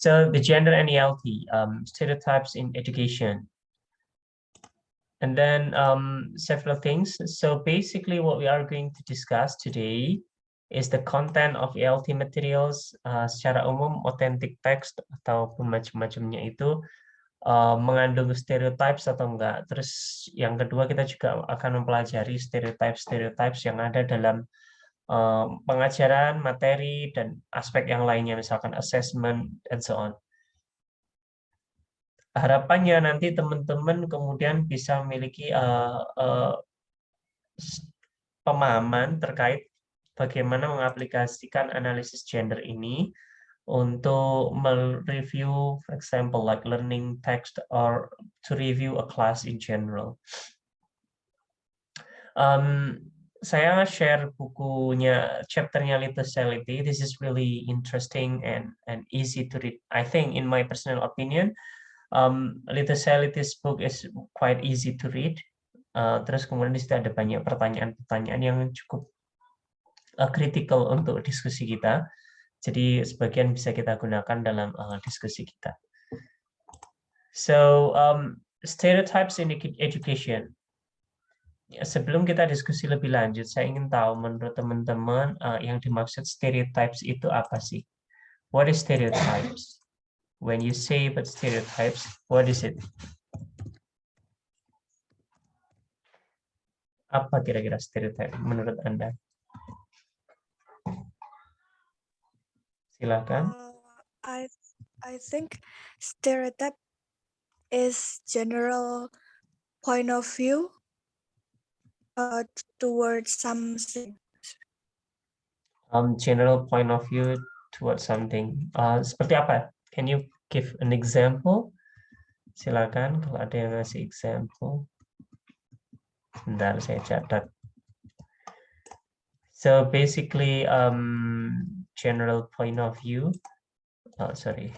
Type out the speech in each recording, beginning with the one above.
So the gender and ELT, stereotypes in education. And then several things. So basically what we are going to discuss today is the content of ELT materials. Secara umum, authentic text atau macam-macamnya itu mengandung stereotypes atau enggak. Terus yang kedua kita juga akan mempelajari stereotypes yang ada dalam pengajaran, materi, dan aspek yang lainnya, misalkan assessment, and so on. Harapannya nanti teman-teman kemudian bisa memiliki pemahaman terkait bagaimana mengaplikasikan analisis gender ini untuk mereview, for example, like learning text or to review a class in general. Saya share bukunya, chapternya Lithosality. This is really interesting and easy to read. I think, in my personal opinion, Lithosality's book is quite easy to read. Terus kemudian di situ ada banyak pertanyaan-pertanyaan yang cukup critical untuk diskusi kita. Jadi sebagian bisa kita gunakan dalam diskusi kita. So stereotypes in education. Sebelum kita diskusi lebih lanjut, saya ingin tahu menurut teman-teman yang dimaksud stereotypes itu apa sih? What is stereotypes? When you say about stereotypes, what is it? Apa kira-kira stereotype menurut Anda? Silakan. I think stereotype is general point of view towards something. General point of view towards something. Seperti apa? Can you give an example? Silakan kalau ada yang ngasih example. Bentar, saya catat. So basically, general point of view. Oh, sorry.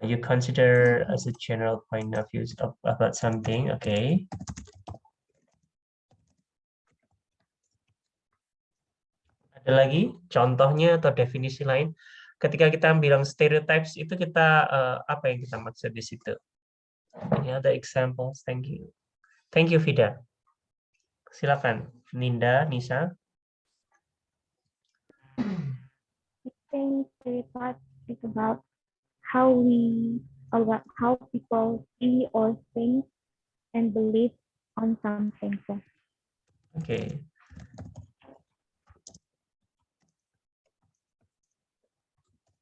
You consider as a general point of view about something, okay? Ada lagi contohnya atau definisi lain? Ketika kita bilang stereotypes itu kita apa yang kita maksud di situ? Any other examples? Thank you. Thank you, Vida. Silakan, Ninda, Nisa. I think stereotypes is about how people see or think and believe on something. Okay.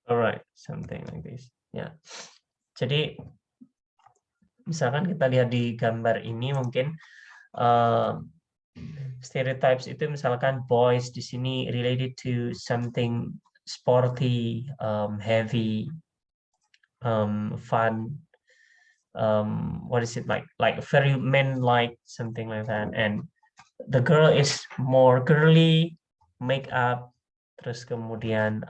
Alright, something like this. Ya. Jadi misalkan kita lihat di gambar ini mungkin stereotypes itu misalkan boys di sini related to something sporty, heavy, fun. What is it like very men-like, something like that. And the girl is more girly, make up, terus kemudian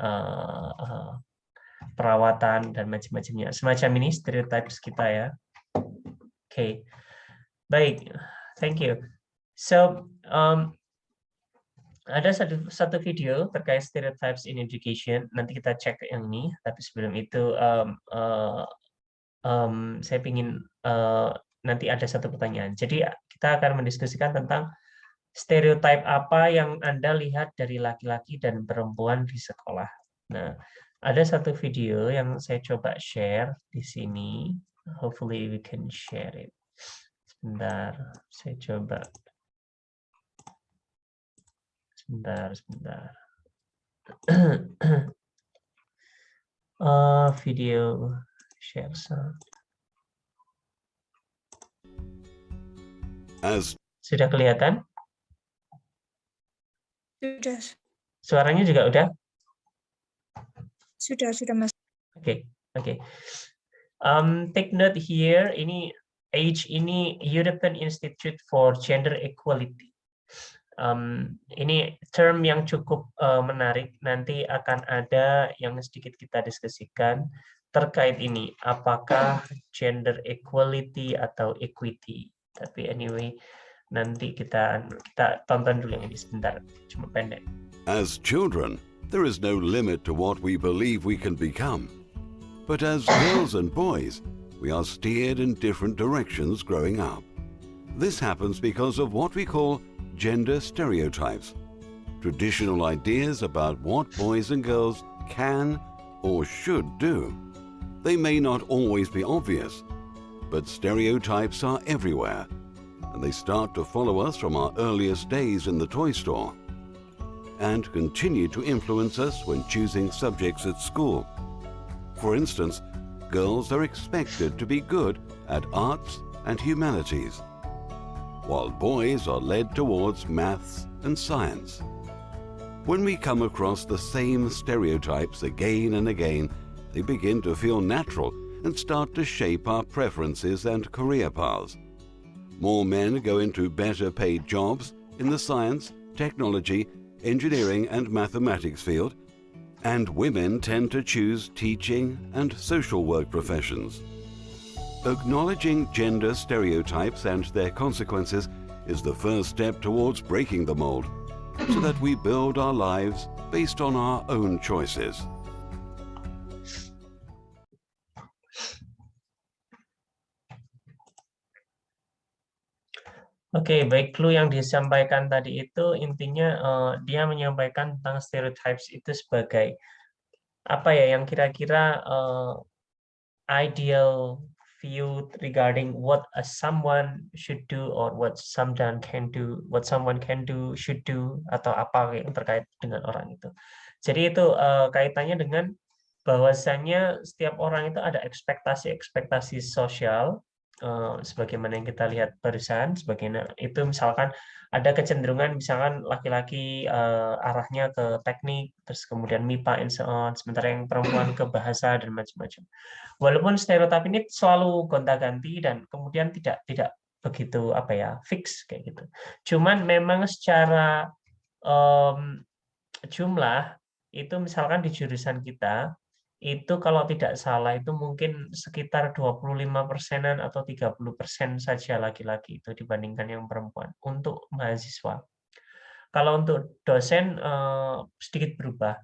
perawatan dan macam-macamnya. Semacam ini stereotypes kita ya. Okay, baik, thank you. So ada satu video terkait stereotypes in education. Nanti kita cek yang ini. Tapi sebelum itu saya ingin nanti ada satu pertanyaan. Jadi kita akan mendiskusikan tentang stereotip apa yang Anda lihat dari laki-laki dan perempuan di sekolah. Nah, ada satu video yang saya coba share di sini. Hopefully we can share it. Sebentar, saya coba. Sebentar. Video share sound. Sudah kelihatan? Sudah. Suaranya juga udah? Sudah Mas. Oke. Take note here, ini AGE ini European Institute for Gender Equality. Ini term yang cukup menarik. Nanti akan ada yang sedikit kita diskusikan terkait ini. Apakah gender equality atau equity? Tapi anyway, nanti kita tonton dulu yang ini sebentar, cuma pendek. As children, There is no limit to what we believe we can become. But as girls and boys, we are steered in different directions growing up. This happens because of what we call gender stereotypes, traditional ideas about what boys and girls can or should do. They may not always be obvious, but stereotypes are everywhere, and they start to follow us from our earliest days in the toy store and continue to influence us when choosing subjects at school. For instance, girls are expected to be good at arts and humanities, while boys are led towards maths and science. When we come across the same stereotypes again and again, they begin to feel natural and start to shape our preferences and career paths. More men go into better paid jobs in the science, technology, engineering and mathematics field, and women tend to choose teaching and social work professions. Acknowledging gender stereotypes and their consequences is the first step towards breaking the mold, so that we build our lives based on our own choices. Oke, baik, clue yang disampaikan tadi itu intinya dia menyampaikan tentang stereotypes itu sebagai apa ya yang kira-kira ideal view regarding what someone should do or what someone can do, should do, atau apa yang terkait dengan orang itu. Jadi itu kaitannya dengan bahwasannya setiap orang itu ada ekspektasi sosial, sebagaimana yang kita lihat barusan, sebagaimana itu misalkan ada kecenderungan misalkan laki-laki arahnya ke teknik, terus kemudian MIPA and so on, sementara yang perempuan ke bahasa dan macam-macam. Walaupun stereotip ini selalu gonta-ganti dan kemudian tidak begitu fix kayak gitu. Cuman memang secara jumlah itu misalkan di jurusan kita itu kalau tidak salah itu mungkin sekitar 25%-an atau 30% saja laki-laki itu dibandingkan yang perempuan untuk mahasiswa. Kalau untuk dosen sedikit berubah.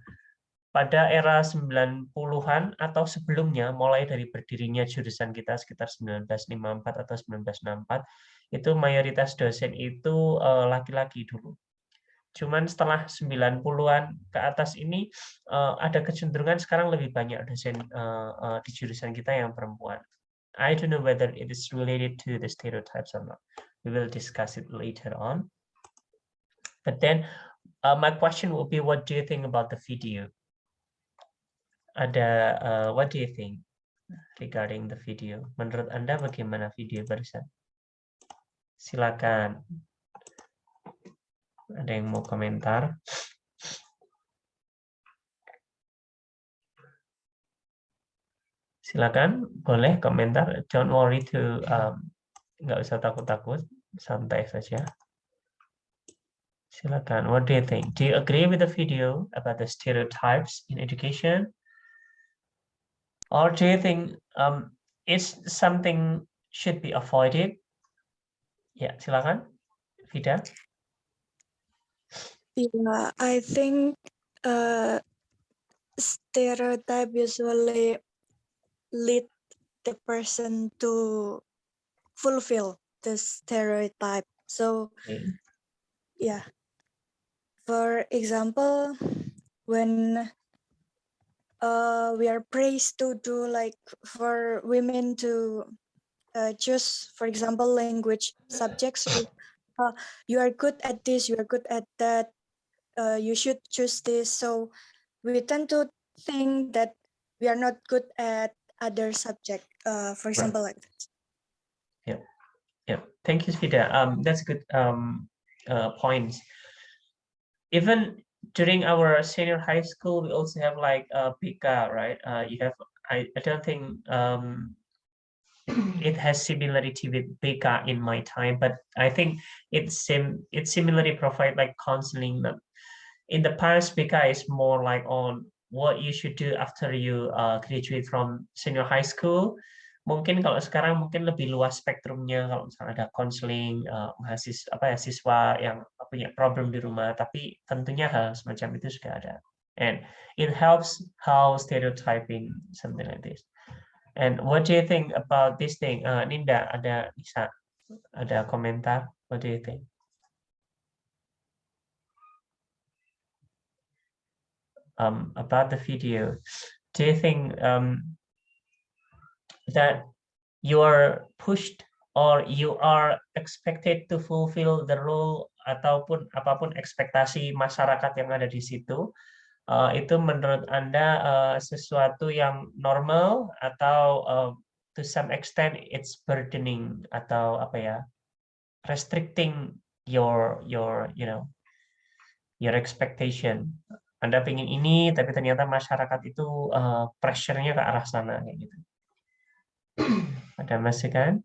Pada era 90-an atau sebelumnya, mulai dari berdirinya jurusan kita sekitar 1954 atau 1964, itu mayoritas dosen itu laki-laki dulu. Cuman setelah 90-an ke atas ini ada kecenderungan sekarang lebih banyak dosen di jurusan kita yang perempuan. I don't know whether it is related to the stereotypes or not. We will discuss it later on. But then my question will be, what do you think about the video? What do you think regarding the video? Menurut Anda bagaimana video barusan? Silakan. Ada yang mau komentar? Silakan, boleh komentar. Don't worry to nggak usah takut-takut, santai saja. Silakan. What do you think? Do you agree with the video about the stereotypes in education? Or do you think it's something should be avoided? Ya, silakan, Vida. Yeah, I think stereotype usually lead the person to fulfill the stereotype. So, yeah. For example, when we are praised to do like for women to choose, for example, language subjects. You are good at this, you are good at that, you should choose this. So we tend to think that we are not good at other subject, for example, like this. Yeah. Thank you, Vida. That's a good point. Even during our senior high school, we also have like PK, right? You have. I don't think it has similarity with PK in my time, but I think it similarly provide like counseling. In the past, PK is more like on what you should do after you graduate from senior high school. Mungkin kalau sekarang mungkin lebih luas spektrumnya, kalau misalnya ada konseling siswa yang punya problem di rumah, tapi tentunya hal semacam itu juga ada. and it helps how stereotyping something like this. And what do you think about this thing? Ninda, ada komentar? What do you think? About the video, do you think that you are pushed or you are expected to fulfill the role ataupun apapun ekspektasi masyarakat yang ada di situ, itu menurut Anda sesuatu yang normal atau to some extent it's burdening atau apa ya, restricting your your expectation. Anda pengen ini tapi ternyata masyarakat itu pressure-nya ke arah sana kayak gitu. Ada masukan?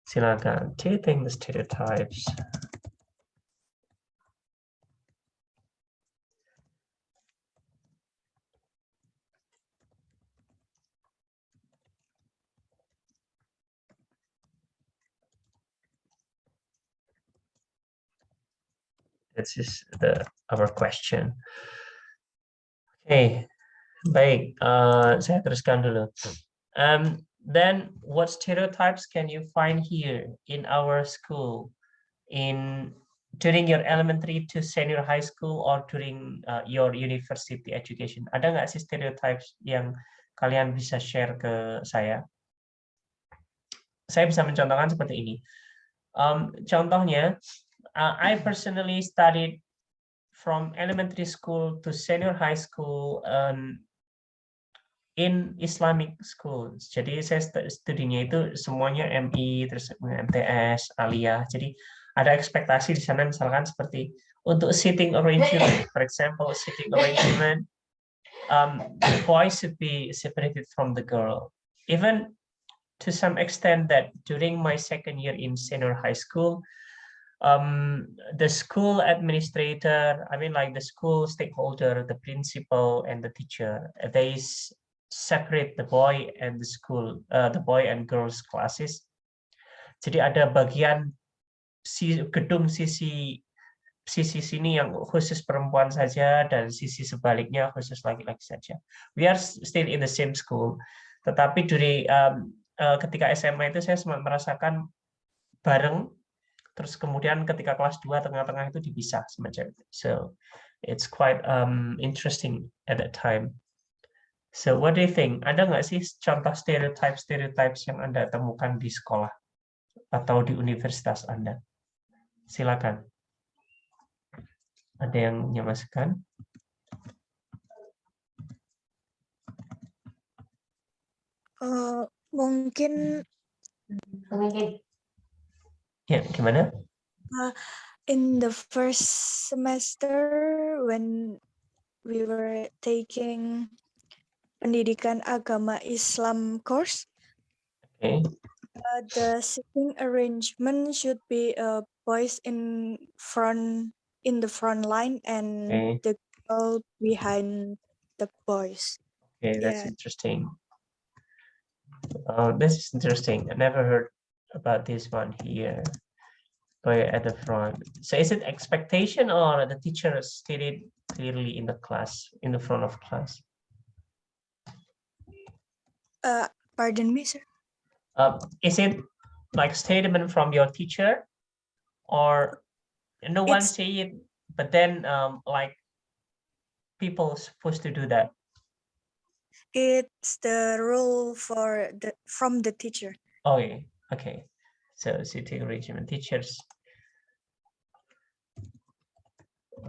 Silakan. Do you think the stereotypes this is our question. Oke, baik. Saya teruskan dulu. Then what stereotypes can you find here in our school, during your elementary to senior high school or during your university education? Ada nggak sih stereotypes yang kalian bisa share ke saya? Saya bisa mencontohkan seperti ini. Contohnya, I personally studied from elementary school to senior high school in Islamic schools. Jadi saya studinya itu semuanya MI, terus MTS, Aliyah. Jadi ada ekspektasi di sana misalkan seperti untuk seating arrangement, for example, seating arrangement, the boy should be separated from the girl. Even to some extent that during my second year in senior high school, the school administrator, I mean like the school stakeholder, the principal and the teacher, they separate the boy and the school, the boy and girls classes. Jadi ada bagian gedung sisi sini yang khusus perempuan saja dan sisi sebaliknya khusus laki-laki saja. We are still in the same school, tetapi ketika SMA itu saya sempat merasakan bareng. Terus kemudian ketika kelas 2 tengah-tengah itu dipisah semacam itu. So it's quite interesting at that time. So what do you think? Ada nggak sih contoh stereotypes yang Anda temukan di sekolah atau di universitas Anda? Silakan. Ada yang punya masukan? Mungkin Ya, gimana? In the first semester when we were taking pendidikan agama Islam course, Okay. The sitting arrangement should be boys in the front line and Okay. the girl behind the boys. Okay, that's Yeah. interesting. This is interesting. I never heard about this one here. Boy at the front. So is it expectation or the teacher stated clearly in the class, in the front of class? Pardon me, sir. Is it like statement from your teacher, or no one It's- say it, but then like people supposed to do that? It's the rule from the teacher. Oh, yeah. Okay. So sitting arrangement teachers.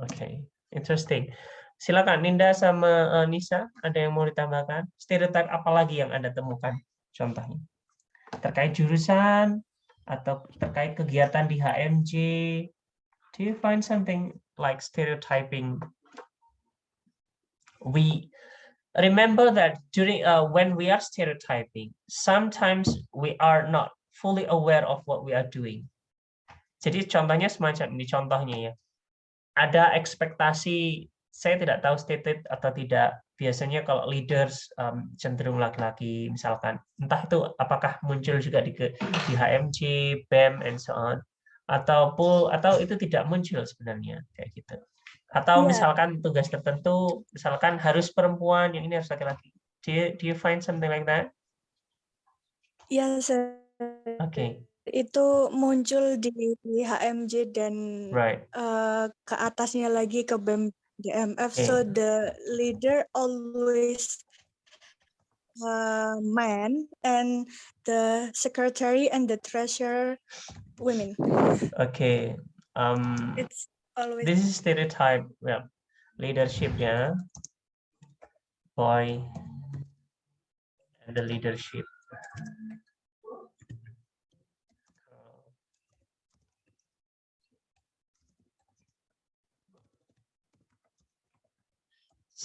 Okay, interesting. Silakan Ninda sama Nisa, ada yang mau ditambahkan? Stereotip apa lagi yang Anda temukan? Contohnya terkait jurusan atau terkait kegiatan di HMJ. Do you find something like stereotyping? We remember that during when we are stereotyping, sometimes we are not fully aware of what we are doing. Jadi contohnya semacam ini contohnya ya. Ada ekspektasi, saya tidak tahu stated atau tidak. Biasanya kalau leaders cenderung laki-laki, misalkan entah itu apakah muncul juga di HMJ, BEM, and so on. atau itu tidak muncul sebenarnya kayak gitu. Atau Yeah. misalkan tugas tertentu, misalkan harus perempuan, yang ini harus laki-laki. Do you find something like that? Ya, Okay. itu muncul di HMJ dan Right. ke atasnya lagi ke BEM DMF. Okay. So the leader always man and the secretary and the treasurer women. Okay. It's always This is stereotype, yeah, leadership, yeah, boy, and the leadership.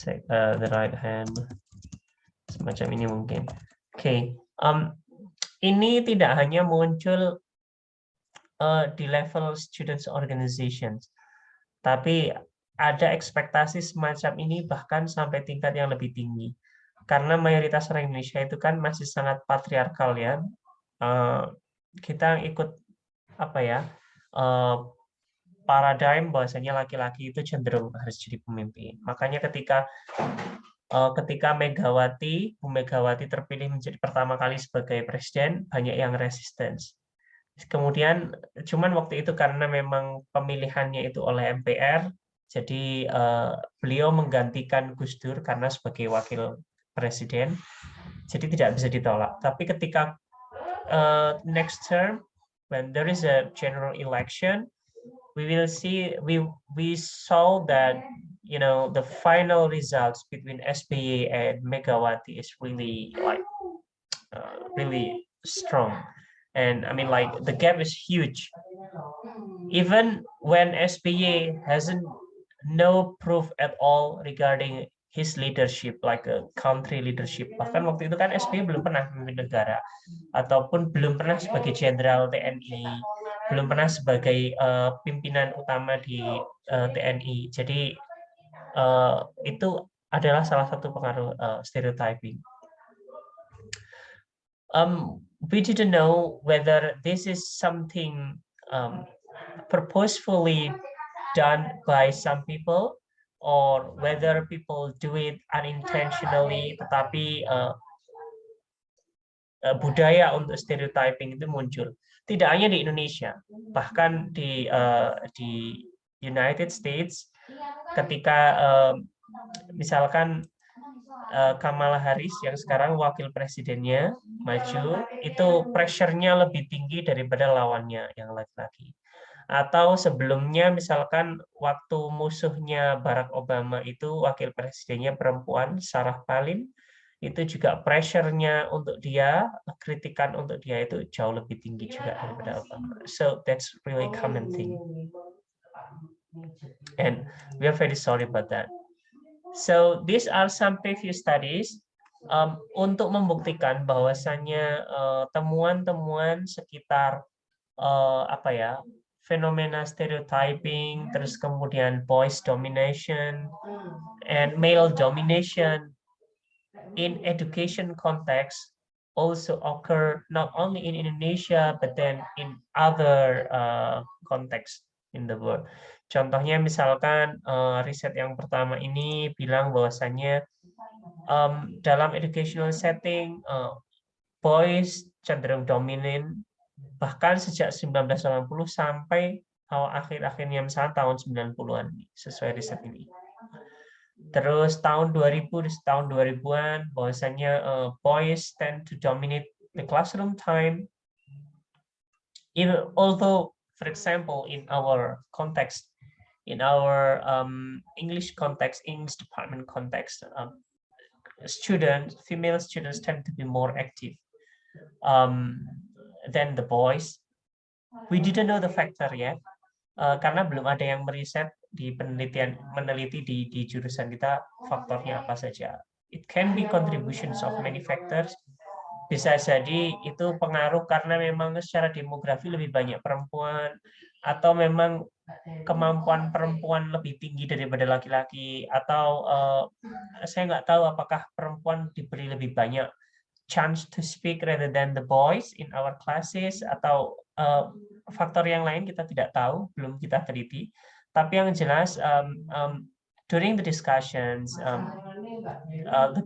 The right hand, semacam ini mungkin. Okay. Ini tidak hanya muncul di level students organizations, tapi ada ekspektasi semacam ini bahkan sampai tingkat yang lebih tinggi. Karena mayoritas orang Indonesia itu kan masih sangat patriarkal ya. Kita ikut apa ya? Paradigm bahwasanya laki-laki itu cenderung harus jadi pemimpin. Makanya ketika Bu Megawati terpilih menjadi pertama kali sebagai presiden, banyak yang resistance. Kemudian cuman waktu itu karena memang pemilihannya itu oleh MPR, jadi beliau menggantikan Gus Dur karena sebagai wakil presiden, jadi tidak bisa ditolak. Tapi ketika next term, when there is a general election, we will see we saw that the final results between SBY and Megawati is really like really strong, and I mean like the gap is huge. Even when SBY hasn't no proof at all regarding his leadership, like a country leadership. Bahkan waktu itu kan SBY belum pernah memimpin negara, ataupun belum pernah sebagai jenderal TNI, belum pernah sebagai pimpinan utama di TNI. Jadi itu adalah salah satu pengaruh stereotyping. We didn't know whether this is something purposefully done by some people or whether people do it unintentionally, tetapi budaya untuk stereotyping itu muncul. Tidak hanya di Indonesia, bahkan di United States, ketika misalkan Kamala Harris yang sekarang wakil presidennya maju, itu pressure-nya lebih tinggi daripada lawannya yang laki-laki. Atau sebelumnya misalkan waktu musuhnya Barack Obama itu wakil presidennya perempuan, Sarah Palin, itu juga pressure-nya untuk dia, kritikan untuk dia itu jauh lebih tinggi juga daripada Obama. So that's really common thing. And we are very sorry about that. So these are some previous studies untuk membuktikan bahwasannya temuan-temuan sekitar fenomena stereotyping, terus kemudian boys domination and male domination in education context also occur not only in Indonesia but then in other context in the world. Contohnya misalkan riset yang pertama ini bilang bahwasannya dalam educational setting boys cenderung dominan bahkan sejak 1980 sampai akhir-akhirnya misalnya tahun 90-an sesuai riset ini. Terus tahun 2000 tahun 2000-an bahwasanya boys tend to dominate the classroom time. Even although, for example, in our context, in our English context, English department context, female students tend to be more active than the boys. We didn't know the factor yet, karena belum ada yang meriset di meneliti di jurusan kita faktornya apa saja. It can be contributions of many factors. Bisa jadi itu pengaruh karena memang secara demografi lebih banyak perempuan, atau memang kemampuan perempuan lebih tinggi daripada laki-laki, atau saya nggak tahu apakah perempuan diberi lebih banyak chance to speak rather than the boys in our classes, atau faktor yang lain kita tidak tahu, belum kita teliti. Tapi yang jelas, during the discussions, the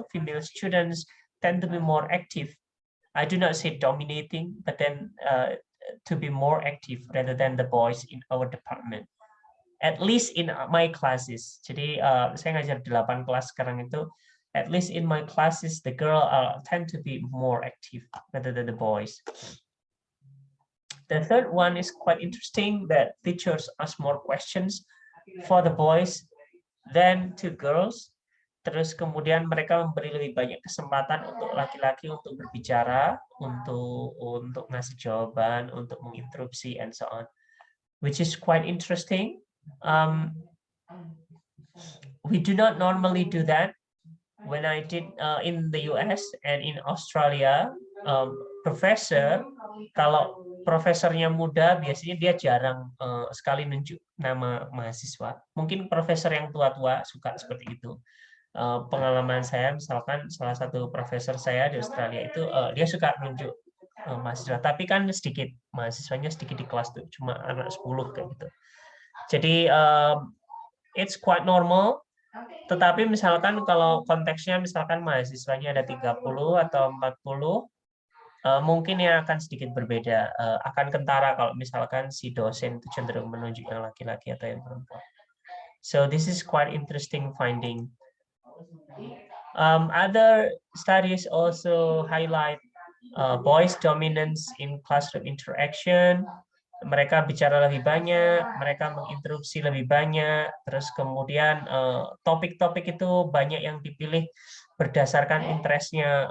female students tend to be more active. I do not say dominating, but then to be more active rather than the boys in our department. At least in my classes. Jadi saya ngajar 8 kelas sekarang itu. At least in my classes, the girl tend to be more active rather than the boys. The third one is quite interesting, that teachers ask more questions for the boys than to girls. Terus kemudian mereka memberi lebih banyak kesempatan untuk laki-laki untuk berbicara, untuk ngasih jawaban, untuk menginterupsi, and so on, which is quite interesting. We do not normally do that. When I did in the US and in Australia, profesor, kalau profesornya muda, biasanya dia jarang sekali nunjuk nama mahasiswa. Mungkin profesor yang tua-tua suka seperti itu. Pengalaman saya, misalkan salah satu profesor saya di Australia itu, dia suka nunjuk mahasiswa, tapi kan sedikit, mahasiswanya sedikit di kelas tuh, cuma anak 10 kayak gitu. Jadi it's quite normal. Tetapi misalkan kalau konteksnya misalkan mahasiswanya ada 30 atau 40, mungkin yang akan sedikit berbeda, akan kentara kalau misalkan si dosen itu cenderung menunjuk yang laki-laki atau yang perempuan. So this is quite interesting finding. Other studies also highlight boys' dominance in classroom interaction. Mereka bicara lebih banyak, mereka menginterupsi lebih banyak, terus kemudian topik-topik itu banyak yang dipilih berdasarkan interestnya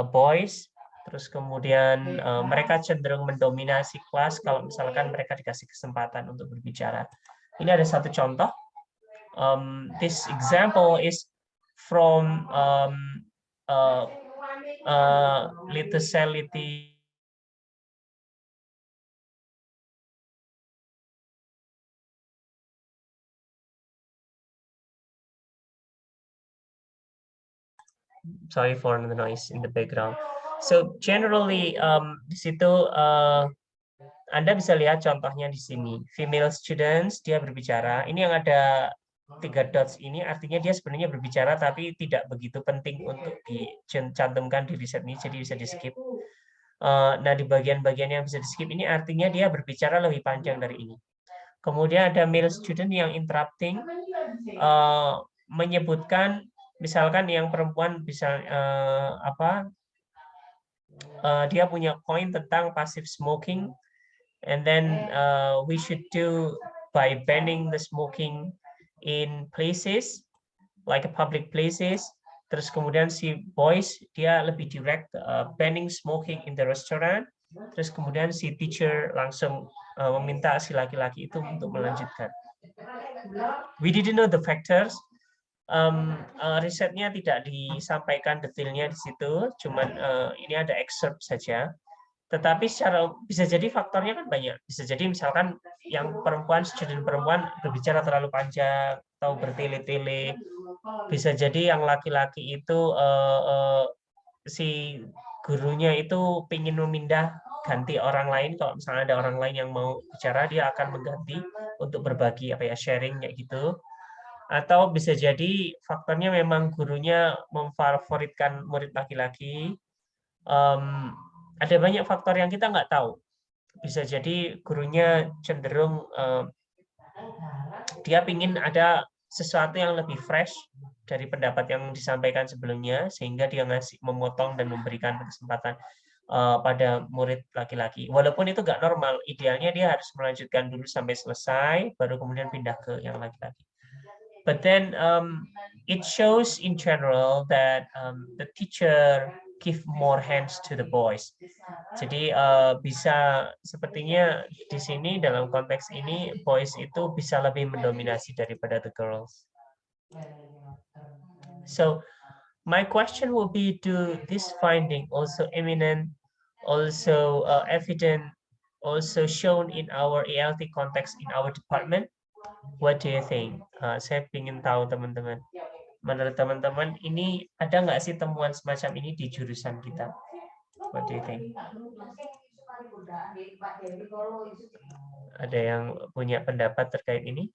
boys, terus kemudian mereka cenderung mendominasi kelas kalau misalkan mereka dikasih kesempatan untuk berbicara. Ini ada satu contoh. This example is from Lithusality. Sorry for the noise in the background. So generally di situ Anda bisa lihat contohnya di sini. Female students dia berbicara. Ini yang ada 3 dots ini artinya dia sebenarnya berbicara tapi tidak begitu penting untuk dicantumkan di riset ini, jadi bisa di skip. Nah di bagian-bagian yang bisa di skip ini artinya dia berbicara lebih panjang dari ini. Kemudian ada male student yang interrupting, menyebutkan misalkan yang perempuan bisa dia punya poin tentang passive smoking, and then we should do by banning the smoking in places like public places. Terus kemudian si boys dia lebih direct, banning smoking in the restaurant. Terus kemudian si teacher langsung meminta si laki-laki itu untuk melanjutkan. We didn't know the factors. Risetnya tidak disampaikan detailnya di situ, cuman ini ada excerpt saja. Tetapi secara bisa jadi faktornya kan banyak. Bisa jadi misalkan yang perempuan, student perempuan berbicara terlalu panjang atau bertele-tele. Bisa jadi yang laki-laki itu si gurunya itu ingin memindah ganti orang lain. Kalau misalnya ada orang lain yang mau bicara, dia akan mengganti untuk berbagi sharing kayak gitu. Atau bisa jadi faktornya memang gurunya memfavoritkan murid laki-laki. Ada banyak faktor yang kita nggak tahu. Bisa jadi gurunya cenderung dia ingin ada sesuatu yang lebih fresh dari pendapat yang disampaikan sebelumnya, sehingga dia memotong dan memberikan kesempatan pada murid laki-laki. Walaupun itu nggak normal, idealnya dia harus melanjutkan dulu sampai selesai, baru kemudian pindah ke yang laki-laki. But then it shows in general that the teacher give more hands to the boys. Jadi bisa sepertinya di sini dalam konteks ini boys itu bisa lebih mendominasi daripada the girls. So my question will be, do this finding also eminent, also evident, also shown in our ELT context in our department? What do you think? Saya ingin tahu teman-teman. Menurut teman-teman ini ada nggak sih temuan semacam ini di jurusan kita? What do you think? Ada yang punya pendapat terkait ini?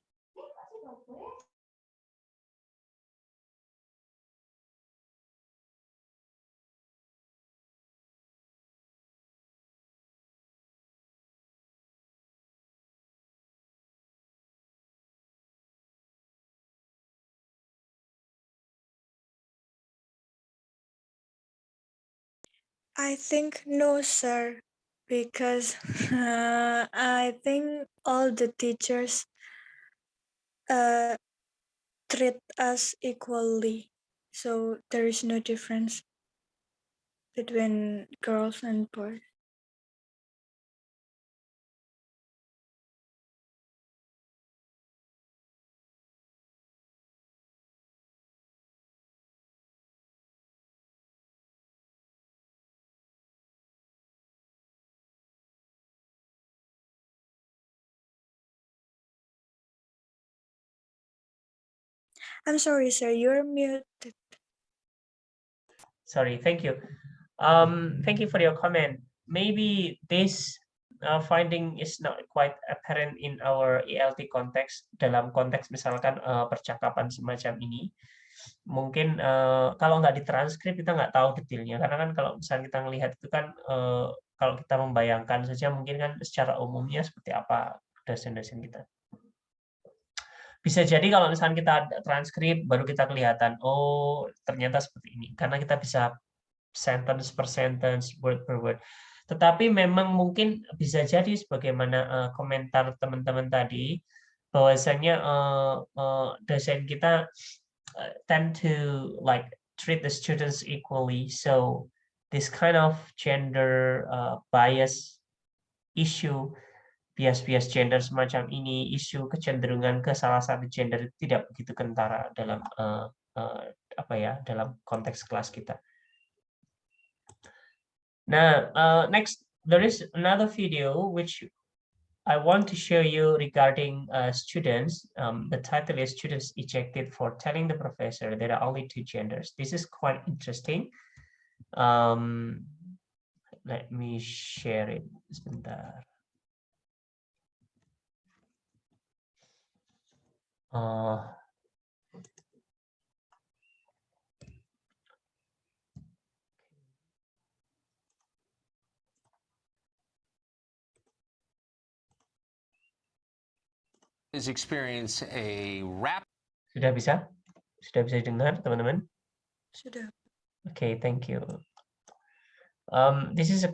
I think no, sir, because I think all the teachers treat us equally, so there is no difference between girls and boys. I'm sorry, sir, you're muted. Sorry, thank you. Thank you for your comment. Maybe this finding is not quite apparent in our ELT context. Dalam konteks misalkan percakapan semacam ini, mungkin kalau nggak ditranskrip kita nggak tahu detailnya. Karena kan kalau misalnya kita melihat itu kan kalau kita membayangkan saja mungkin kan secara umumnya seperti apa dosen-dosen kita. Bisa jadi kalau misalnya kita transkrip baru kita kelihatan, oh ternyata seperti ini. Karena kita bisa sentence per sentence, word per word. Tetapi memang mungkin bisa jadi sebagaimana komentar teman-teman tadi, bahwasanya dosen kita tend to like treat the students equally. So this kind of gender bias issue, bias gender semacam ini, isu kecenderungan ke salah satu gender tidak begitu kentara dalam dalam konteks kelas kita. Now, next, there is another video which I want to show you regarding students. The title is "Students Ejected for Telling the Professor There Are Only Two Genders." This is quite interesting. Let me share it. Sebentar. Is experience a rap. Sudah bisa dengar teman-teman? Sudah. Okay, thank you. This is a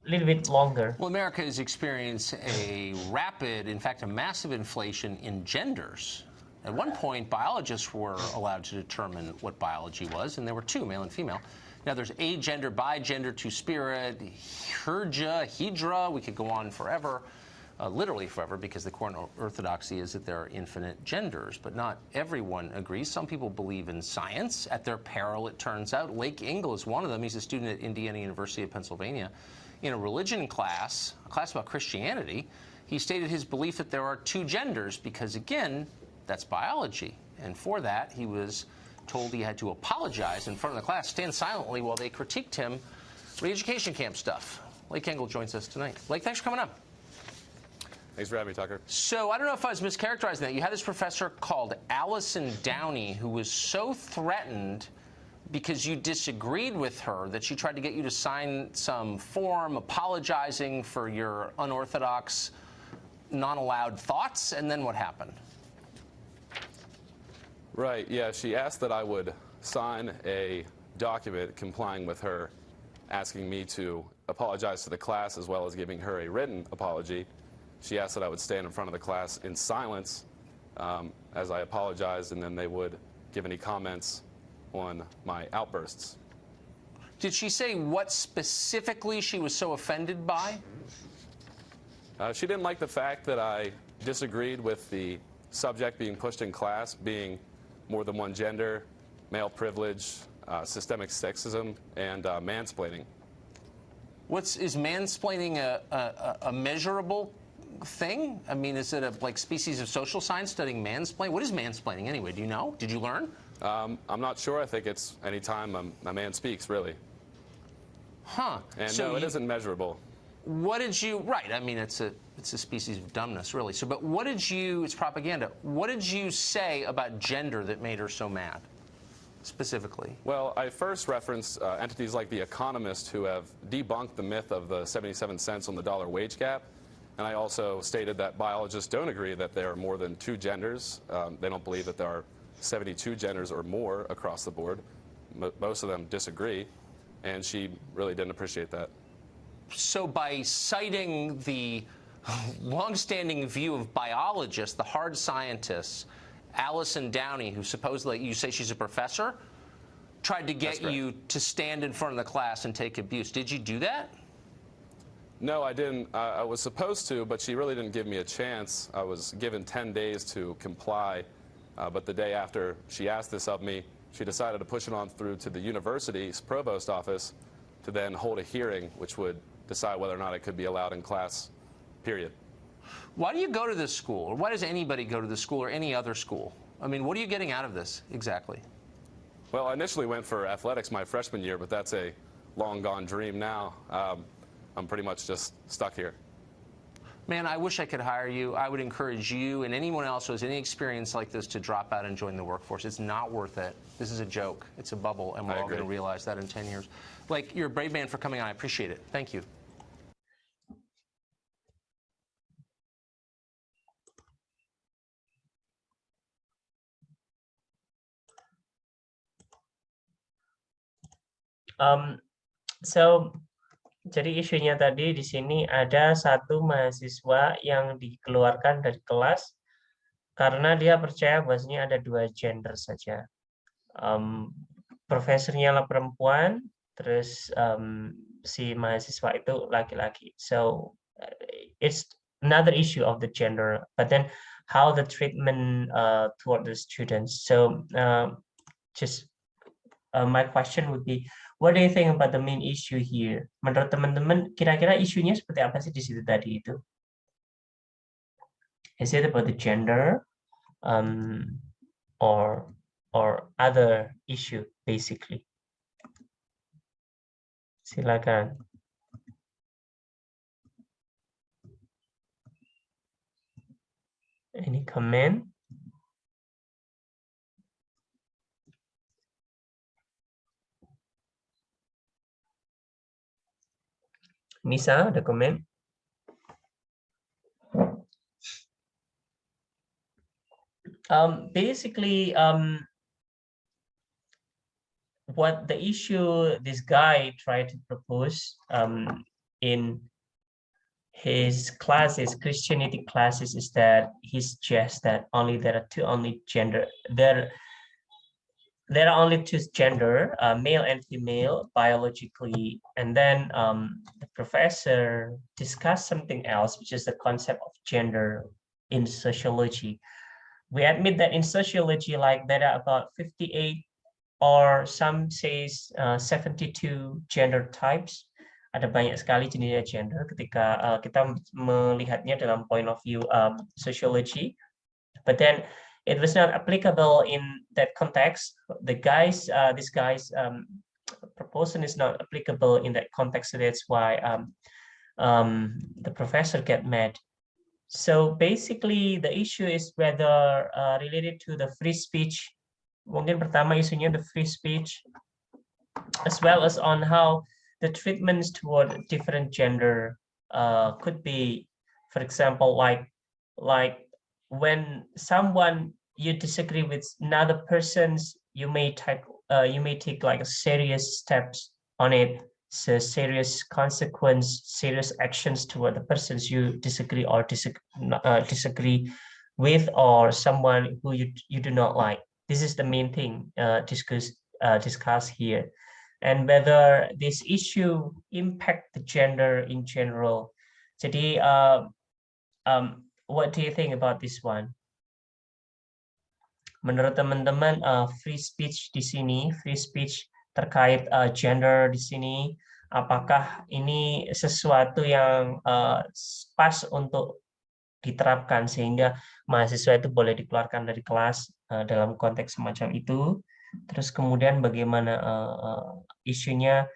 little bit longer. Well, America has experienced a rapid, in fact, a massive inflation in genders. At one point, biologists were allowed to determine what biology was, and there were two, male and female. Now there's agender, bigender, two-spirit, hydra, we could go on forever. Literally forever, because the core orthodoxy is that there are infinite genders, but not everyone agrees. Some people believe in science. At their peril, it turns out. Lake Ingle is one of them. He's a student at Indiana University of Pennsylvania. In a religion class, a class about Christianity, he stated his belief that there are two genders because, again, that's biology. And for that, he was told he had to apologize in front of the class, stand silently while they critiqued him re-education camp stuff. Lake Ingle joins us tonight. Lake, thanks for coming up. Thanks for having me, Tucker. So I don't know if I was mischaracterizing that. You had this professor called Allison Downey who was so threatened because you disagreed with her that she tried to get you to sign some form apologizing for your unorthodox, non-allowed thoughts, and then what happened? Right, yeah, she asked that I would sign a document complying with her asking me to apologize to the class as well as giving her a written apology. She asked that I would stand in front of the class in silence as I apologized, and then they would give any comments on my outbursts. Did she say what specifically she was so offended by? She didn't like the fact that I disagreed with the subject being pushed in class being more than one gender, male privilege, systemic sexism, and mansplaining. Is mansplaining a measurable thing? I mean, is it a like species of social science studying mansplaining? What is mansplaining anyway? Do you know? Did you learn? I'm not sure. I think it's any time a man speaks, really. Huh. And so no, it isn't measurable. What did you, right, I mean, it's a species of dumbness, really. So, but what did you, it's propaganda, what did you say about gender that made her so mad, specifically? Well, I first referenced entities like The Economist who have debunked the myth of the 77 cents on the dollar wage gap. And I also stated that biologists don't agree that there are more than 2 genders. They don't believe that there are 72 genders or more across the board. Most of them disagree. And she really didn't appreciate that. So by citing the longstanding view of biologists, the hard scientists, Allison Downey, who supposedly, you say she's a professor, tried to get you to stand in front of the class and take abuse. Did you do that? No, I didn't. I was supposed to, but she really didn't give me a chance. I was given 10 days to comply, but the day after she asked this of me, she decided to push it on through to the university's provost office to then hold a hearing, which would decide whether or not it could be allowed in class, period. Why do you go to this school? Or why does anybody go to this school or any other school? I mean, what are you getting out of this exactly? Well, I initially went for athletics my freshman year, but that's a long gone dream now. I'm pretty much just stuck here. Man, I wish I could hire you. I would encourage you and anyone else who has any experience like this to drop out and join the workforce. It's not worth it. This is a joke. It's a bubble, and we're all going to realize that in 10 years. Like, you're a brave man for coming on. I appreciate it. Thank you. So jadi isunya tadi di sini ada satu mahasiswa yang dikeluarkan dari kelas karena dia percaya bahwasanya ada 2 gender saja. Profesornya lah perempuan, terus si mahasiswa itu laki-laki. So it's another issue of the gender, but then how the treatment toward the students. So my question would be, what do you think about the main issue here? Menurut teman-teman, kira-kira isunya seperti apa sih di situ tadi itu? Is it about the gender, or other issue basically? Silakan. Any comment? Nisa, ada komen? Basically, what the issue this guy tried to propose in his classes, Christianity classes, is that he suggests that there are only 2 gender, male and female, biologically, and then the professor discussed something else, which is the concept of gender in sociology. We admit that in sociology, like there are about 58 or some says 72 gender types. Ada banyak sekali jenis gender ketika kita melihatnya dalam point of view sociology, but then it was not applicable in that context. This guy's proposal is not applicable in that context, so that's why the professor get mad. So basically, the issue is whether related to the free speech. Mungkin pertama isunya the free speech, as well as on how the treatments toward different gender could be, for example, like when someone you disagree with another person's, you may take like serious steps on it, so serious consequence, serious actions toward the persons you disagree or disagree with, or someone who you do not like. This is the main thing discussed here, and whether this issue impact the gender in general. Jadi, what do you think about this one? Menurut teman-teman, free speech di sini, free speech terkait gender di sini, apakah ini sesuatu yang pas untuk diterapkan sehingga mahasiswa itu boleh dikeluarkan dari kelas dalam konteks semacam itu? Terus kemudian bagaimana isunya,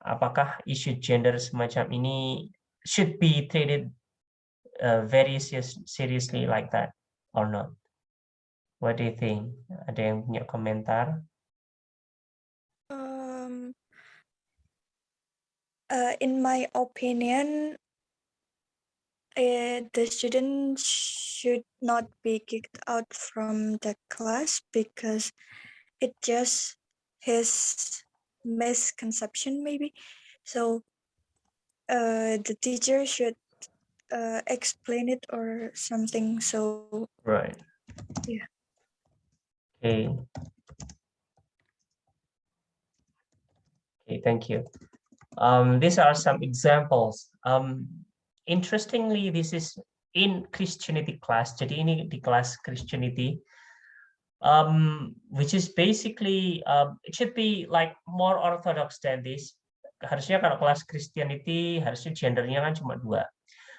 apakah isu gender semacam ini should be treated very seriously like that or not? What do you think? Ada yang punya komentar? In my opinion, the student should not be kicked out from the class because it just his misconception maybe. So the teacher should explain it or something. So Right. yeah. Okay. Okay, thank you. These are some examples. Interestingly, this is in Christianity class. Jadi ini di kelas Christianity, which is basically it should be like more orthodox than this. Harusnya kalau kelas Christianity harusnya gendernya kan cuma 2.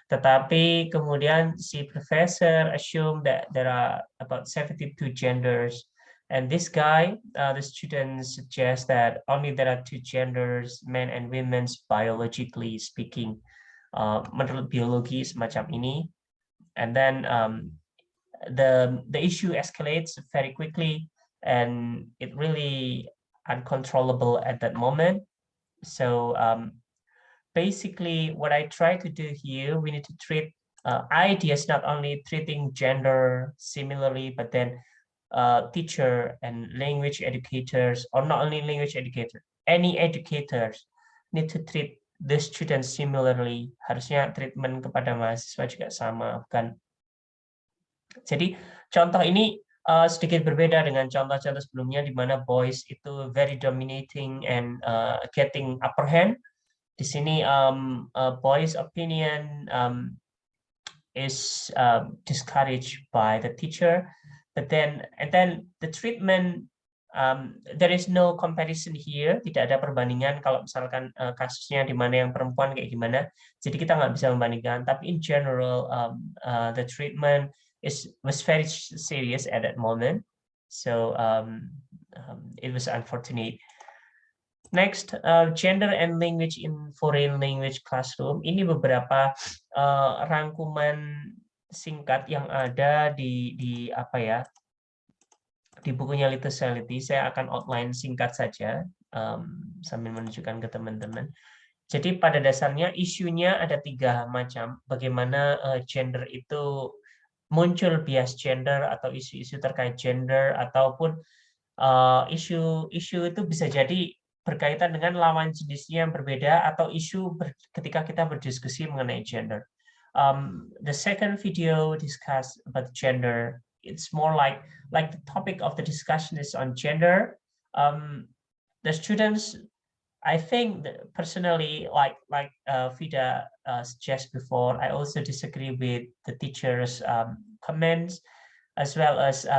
Tetapi kemudian si professor assume that there are about 72 genders. And this guy, the students suggest that only there are 2 genders, men and women, biologically speaking. Menurut biologi semacam ini. And then the issue escalates very quickly, and it really uncontrollable at that moment. So basically, what I try to do here, we need to treat ideas not only treating gender similarly, but then teacher and language educators, or not only language educator, any educators need to treat the students similarly. Harusnya treatment kepada mahasiswa juga sama, bukan? Jadi contoh ini sedikit berbeda dengan contoh-contoh sebelumnya di mana boys itu very dominating and getting upper hand. Di sini boys' opinion is discouraged by the teacher. But then the treatment, there is no comparison here, tidak ada perbandingan kalau misalkan kasusnya di mana yang perempuan kayak gimana. Jadi kita nggak bisa membandingkan. Tapi in general, the treatment was very serious at that moment. So it was unfortunate. Next, gender and language in foreign language classroom. Ini beberapa rangkuman singkat yang ada di apa ya, di bukunya Literality. Saya akan outline singkat saja sambil menunjukkan ke teman-teman. Jadi pada dasarnya isunya ada 3 macam. Bagaimana gender itu muncul bias gender atau isu-isu terkait gender, ataupun isu itu bisa jadi berkaitan dengan lawan jenisnya yang berbeda, atau isu ketika kita berdiskusi mengenai gender. The second video discuss about gender. It's more like the topic of the discussion is on gender. The students, I think personally, like Vida suggested before, I also disagree with the teacher's comments, as well as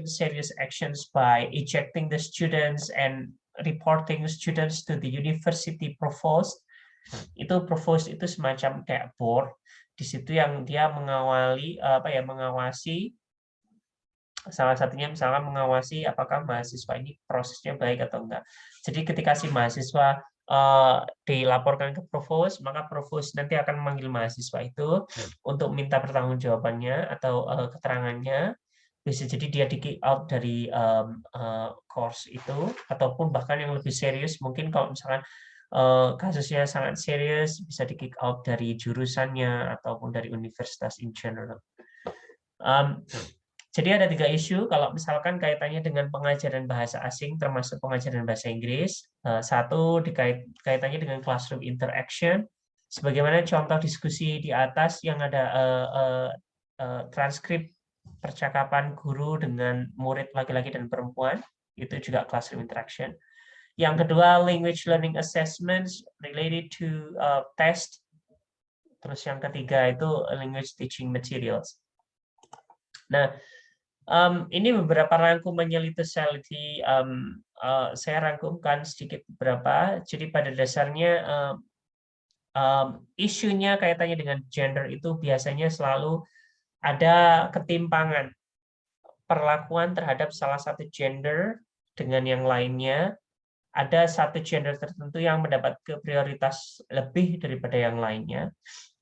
serious actions by ejecting the students and reporting students to the university provost. Itu provost itu semacam kayak board di situ yang dia mengawasi salah satunya, misalnya mengawasi apakah mahasiswa ini prosesnya baik atau enggak. Jadi ketika si mahasiswa dilaporkan ke provost, maka provost nanti akan memanggil mahasiswa itu untuk minta pertanggungjawabannya atau keterangannya. Bisa jadi dia di-kick out dari course itu, ataupun bahkan yang lebih serius, mungkin kalau misalkan kasusnya sangat serius, bisa di-kick out dari jurusannya ataupun dari universitas in general. Jadi ada 3 isu kalau misalkan kaitannya dengan pengajaran bahasa asing, termasuk pengajaran bahasa Inggris. Satu kaitannya dengan classroom interaction, sebagaimana contoh diskusi di atas yang ada transkrip percakapan guru dengan murid laki-laki dan perempuan, itu juga classroom interaction. Yang kedua, language learning assessments related to test. Terus yang ketiga itu language teaching materials. Nah, ini beberapa rangkumannya Literality. Saya rangkumkan sedikit beberapa. Jadi pada dasarnya isunya kaitannya dengan gender itu biasanya selalu ada ketimpangan perlakuan terhadap salah satu gender dengan yang lainnya, ada satu gender tertentu yang mendapat prioritas lebih daripada yang lainnya.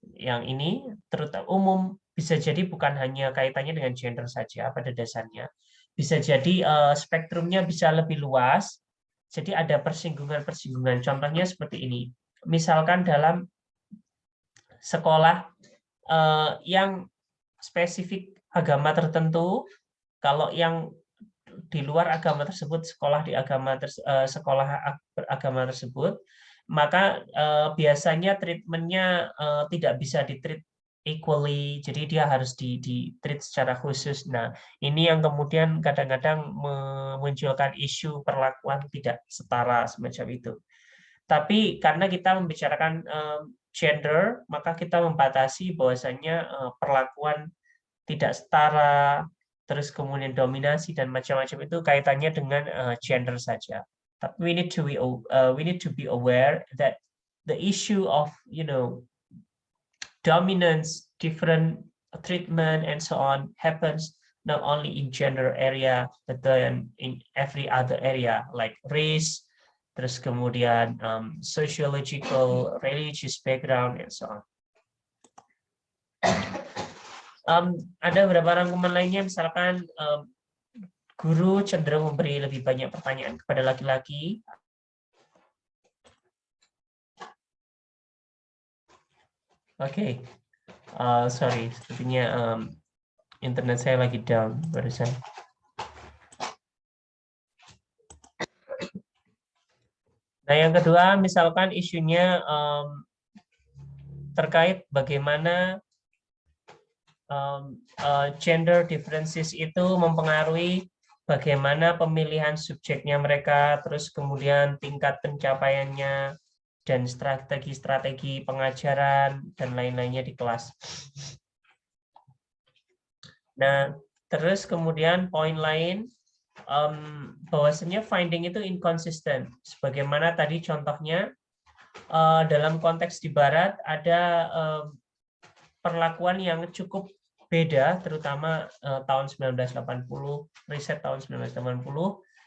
Yang ini terutama umum, bisa jadi bukan hanya kaitannya dengan gender saja pada dasarnya. Bisa jadi spektrumnya bisa lebih luas. Jadi ada persinggungan-persinggungan. Contohnya seperti ini. Misalkan dalam sekolah yang spesifik agama tertentu, kalau yang di luar agama tersebut sekolah di sekolah beragama tersebut, maka biasanya treatmentnya tidak bisa di-treat equally, jadi dia harus di-treat secara khusus. Nah, ini yang kemudian kadang-kadang memunculkan isu perlakuan tidak setara semacam itu. Tapi karena kita membicarakan gender, maka kita membatasi bahwasanya perlakuan tidak setara, terus kemudian dominasi dan macam-macam itu kaitannya dengan gender saja. Tapi we need to be aware that the issue of dominance, different treatment, and so on happens not only in gender area, but then in every other area like race, terus kemudian sociological, religious background, and so on. Ada beberapa rangkuman lainnya, misalkan guru cenderung memberi lebih banyak pertanyaan kepada laki-laki. Oke, sorry, sepertinya internet saya lagi down barusan. Nah, yang kedua, misalkan isunya terkait bagaimana gender differences itu mempengaruhi bagaimana pemilihan subjeknya mereka, terus kemudian tingkat pencapaiannya, dan strategi-strategi pengajaran, dan lain-lainnya di kelas. Nah, terus kemudian poin lain, bahwasanya finding itu inconsistent. Sebagaimana tadi contohnya, dalam konteks di Barat ada perlakuan yang cukup beda, terutama tahun 1980, riset tahun 1980,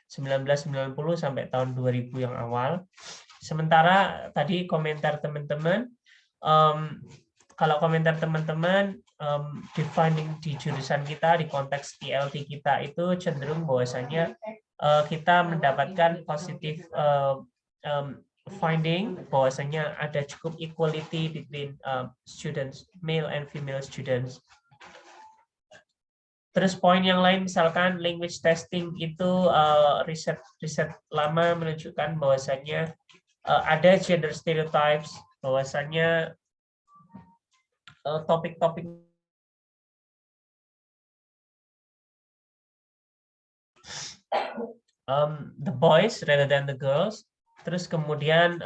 1990 sampai tahun 2000 yang awal. Sementara tadi komentar teman-teman, kalau komentar teman-teman di finding di jurusan kita, di konteks TLT kita itu cenderung bahwasanya kita mendapatkan positif finding bahwasanya ada cukup equality between students, male and female students. Terus poin yang lain, misalkan language testing itu riset lama menunjukkan bahwasanya ada gender stereotypes, bahwasanya topik-topik the boys rather than the girls. Terus kemudian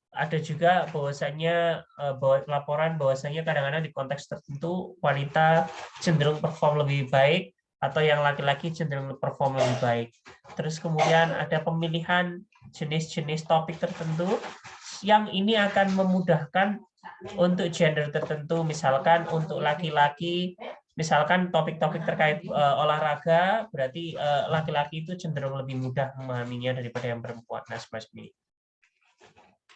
ada juga bahwasanya laporan bahwasanya kadang-kadang di konteks tertentu wanita cenderung perform lebih baik atau yang laki-laki cenderung perform lebih baik. Terus kemudian ada pemilihan jenis-jenis topik tertentu yang ini akan memudahkan untuk gender tertentu, misalkan untuk laki-laki, misalkan topik-topik terkait olahraga, berarti laki-laki itu cenderung lebih mudah memahaminya daripada yang perempuan. Nah, semacam ini.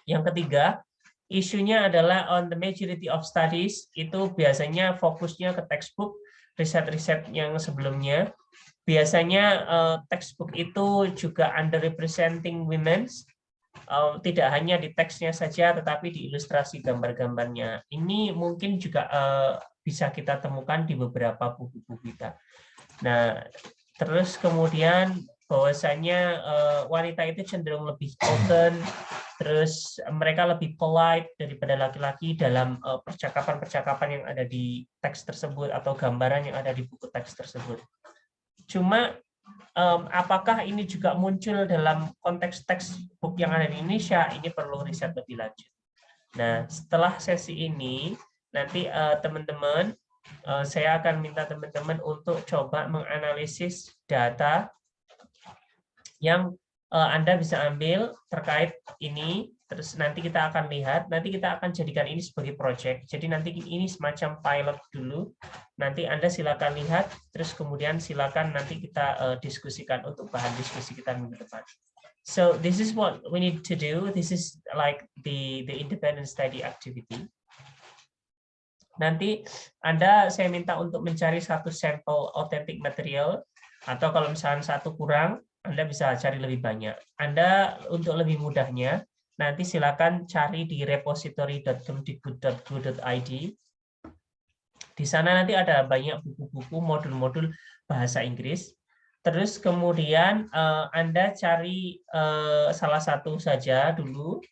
Yang ketiga, isunya adalah on the majority of studies, itu biasanya fokusnya ke textbook, riset-riset yang sebelumnya. Biasanya textbook itu juga underrepresenting women, tidak hanya di teksnya saja, tetapi di ilustrasi gambar-gambarnya. Ini mungkin juga bisa kita temukan di beberapa buku-buku kita. Nah, terus kemudian bahwasanya wanita itu cenderung lebih open, terus mereka lebih polite daripada laki-laki dalam percakapan-percakapan yang ada di teks tersebut atau gambaran yang ada di buku teks tersebut. Cuma apakah ini juga muncul dalam konteks textbook yang ada di Indonesia? Ini perlu riset lebih lanjut. Nah, setelah sesi ini, nanti teman-teman, saya akan minta teman-teman untuk coba menganalisis data yang Anda bisa ambil terkait ini, terus nanti kita akan lihat, nanti kita akan jadikan ini sebagai project. Jadi nanti ini semacam pilot dulu, nanti Anda silakan lihat, terus kemudian silakan nanti kita diskusikan untuk bahan diskusi kita minggu depan. So this is what we need to do. This is like the independent study activity. Nanti saya minta untuk mencari satu sampel authentic material, atau kalau misalnya satu kurang, Anda bisa cari lebih banyak. Anda untuk lebih mudahnya, nanti silakan cari di repository.kemdikbud.go.id. Di sana nanti ada banyak buku-buku modul-modul bahasa Inggris. Terus kemudian Anda cari salah satu saja dulu,